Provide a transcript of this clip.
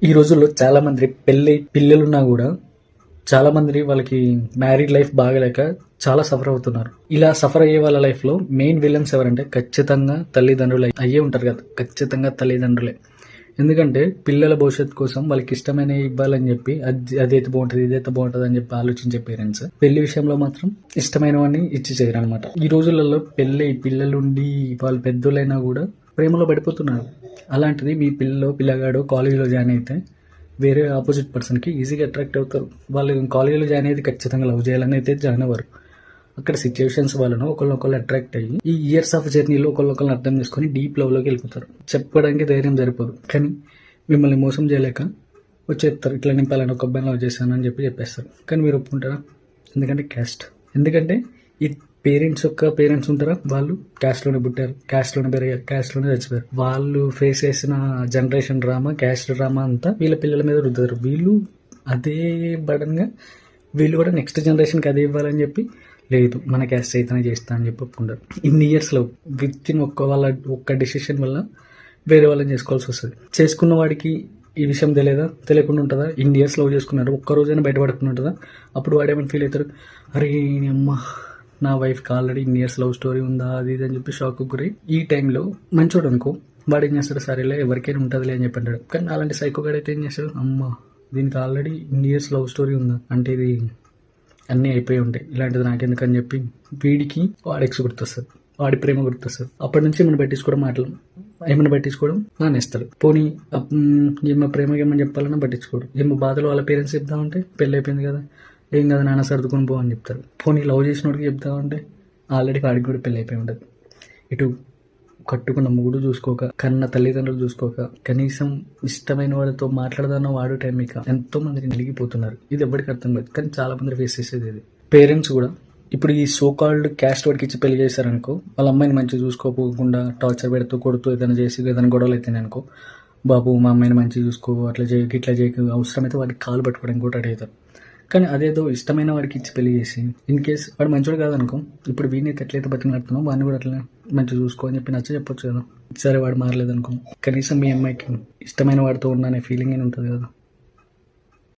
ఈ రోజుల్లో చాలా మంది పెళ్ళి పిల్లలున్నా కూడా చాలా మంది వాళ్ళకి మ్యారీడ్ లైఫ్ బాగలేక చాలా సఫర్ అవుతున్నారు. ఇలా సఫర్ అయ్యే వాళ్ళ లైఫ్ లో మెయిన్ విలన్స్ ఎవరంటే ఖచ్చితంగా తల్లిదండ్రులు అయ్యే ఉంటారు కదా, ఖచ్చితంగా తల్లిదండ్రులే. ఎందుకంటే పిల్లల భవిష్యత్తు కోసం వాళ్ళకి ఇష్టమైన ఇవ్వాలని చెప్పి అదైతే బాగుంటుంది ఇదైతే బాగుంటుంది అని చెప్పి ఆలోచించే పేరెంట్స్ పెళ్లి విషయంలో మాత్రం ఇష్టమైనవన్నీ ఇచ్చి చేయరు అనమాట. ఈ రోజులలో పెళ్ళి పిల్లలుండి వాళ్ళు పెద్దోళ్ళైనా కూడా ప్రేమలో పడిపోతున్నారు. అలాంటిది మీ పిల్లగాడు కాలేజీలో జాయిన్ అయితే వేరే ఆపోజిట్ పర్సన్కి ఈజీగా అట్రాక్ట్ అవుతారు. వాళ్ళు కాలేజీలో జాయిన్ అయ్యేది ఖచ్చితంగా లవ్ చేయాలని అయితే జాయిన్ అవ్వరు. అక్కడ సిచ్యువేషన్స్ వలన ఒకళ్ళొకళ్ళు అట్రాక్ట్ అయ్యి ఈ ఇయర్స్ ఆఫ్ జర్నీలో ఒకళ్ళొకళ్ళని అర్థం చేసుకొని డీప్ లవ్లోకి వెళ్ళిపోతారు. చెప్పడానికి ధైర్యం సరిపోదు, కానీ మిమ్మల్ని మోసం చేయలేక వచ్చేస్తారు. ఇట్లా నింపాలని ఒక అబ్బాయిని లవ్ చేశాను అని చెప్పేస్తారు. కానీ మీరు ఒప్పుకుంటారా? ఎందుకంటే క్యాస్ట్. ఎందుకంటే ఈ పేరెంట్స్ ఉంటారా, వాళ్ళు క్యాస్ట్లోనే పుట్టారు, క్యాస్ట్లోనే పెరిగారు, క్యాస్ట్లోనే చచ్చిపోయారు. వాళ్ళు ఫేస్ చేసిన జనరేషన్ డ్రామా, క్యాస్ట్ డ్రామా అంతా వీళ్ళ పిల్లల మీద రుద్దుతారు. వీళ్ళు అదే బడన్గా వీళ్ళు కూడా నెక్స్ట్ జనరేషన్కి అదే ఇవ్వాలని చెప్పి లేదు మన క్యాస్ట్ అయితేనే చేస్తా అని చెప్పి ఒప్పుకుంటారు. ఇన్ని ఇయర్స్లో విత్ ఇన్ ఒక్క డెసిషన్ వల్ల వేరే వాళ్ళని చేసుకోవాల్సి వస్తుంది. చేసుకున్న వాడికి ఈ విషయం తెలియకుండా ఉంటుందా? ఇన్ని ఇయర్స్ లవ్ చేసుకున్నాడు, ఒక్క రోజైనా బయటపడుకుని ఉంటుందా? అప్పుడు వాడేమని ఫీల్ అవుతారు, అరే అమ్మ నా వైఫ్కి ఆల్రెడీ ఇన్ని ఇయర్స్ లవ్ స్టోరీ ఉందా అది ఇది అని చెప్పి షాక్ గురై ఈ టైంలో మంచోడు అనుకో వాడు ఏం చేస్తాడు, సరేలే ఎవరికైనా ఉంటుందిలే అని చెప్పి అంటాడు. కానీ అలాంటి సైకోగాడు అయితే ఏం చేస్తాడు, అమ్మ దీనికి ఆల్రెడీ ఇన్ని ఇయర్స్ లవ్ స్టోరీ ఉందా అంటే ఇది అన్నీ అయిపోయి ఉంటాయి, ఇలాంటిది నాకెందుకు అని చెప్పి వీడికి వాడి ఎక్స్ గుర్తొస్తుంది, వాడి ప్రేమ గుర్తొస్తుంది. అప్పటి నుంచి ఏమైనా పట్టించుకోవడం నానేస్తాడు. పోనీ ఏమో ప్రేమకి ఏమని చెప్పాలన్నా పట్టించుకోడు. ఏమో బాధలు వాళ్ళ పేరెంట్స్ చెప్దామంటే పెళ్ళి అయిపోయింది కదా, ఏం కదా నాన్న సర్దుకొని పో అని చెప్తారు. పోనీ లవ్ చేసినోడికి చెప్దామంటే ఆల్రెడీ వాడికి కూడా పెళ్ళి అయిపోయి ఉంటుంది. ఇటు కట్టుకున్న మూడు చూసుకోక, కన్న తల్లిదండ్రులు చూసుకోక, కనీసం ఇష్టమైన వాడితో మాట్లాడదానో వాడు టైం ఇక ఎంతో మందిని నలిగిపోతున్నారు. ఇది ఎవరికి అర్థం కాదు, కానీ చాలా మంది ఫేస్ చేసేది ఇది. పేరెంట్స్ కూడా ఇప్పుడు ఈ సో కాల్డ్ క్యాస్ట్ వాడికి ఇచ్చి పెళ్లి చేశారనుకో, వాళ్ళ అమ్మాయిని మంచిగా చూసుకోకుండా టార్చర్ పెడుతూ కొడుతూ ఏదైనా గొడవలు అయితేనే అనుకో, బాబు మా అమ్మాయిని మంచిగా చూసుకో, అట్లా చేయకు ఇట్లా చేయకు, అవసరమైతే వాడికి కాలు పట్టుకోవడానికి కూడా రెడీ అవుతారు. కానీ అదేదో ఇష్టమైన వాడికి ఇచ్చి పెళ్లి చేసి ఇన్ కేస్ వాడు మంచోడు కాదనుకో, ఇప్పుడు వీడిని ఎట్లయితే బతికినట్టున్నావు వాడిని కూడా అట్లా మంచిగా చూసుకో అని చెప్పి చెప్పొచ్చు కదా. సరే వాడు మారలేదనుకో, కనీసం మీ అమ్మాయికి ఇష్టమైన వాడితో ఉన్నానే ఫీలింగ్ అని ఉంటుంది కదా.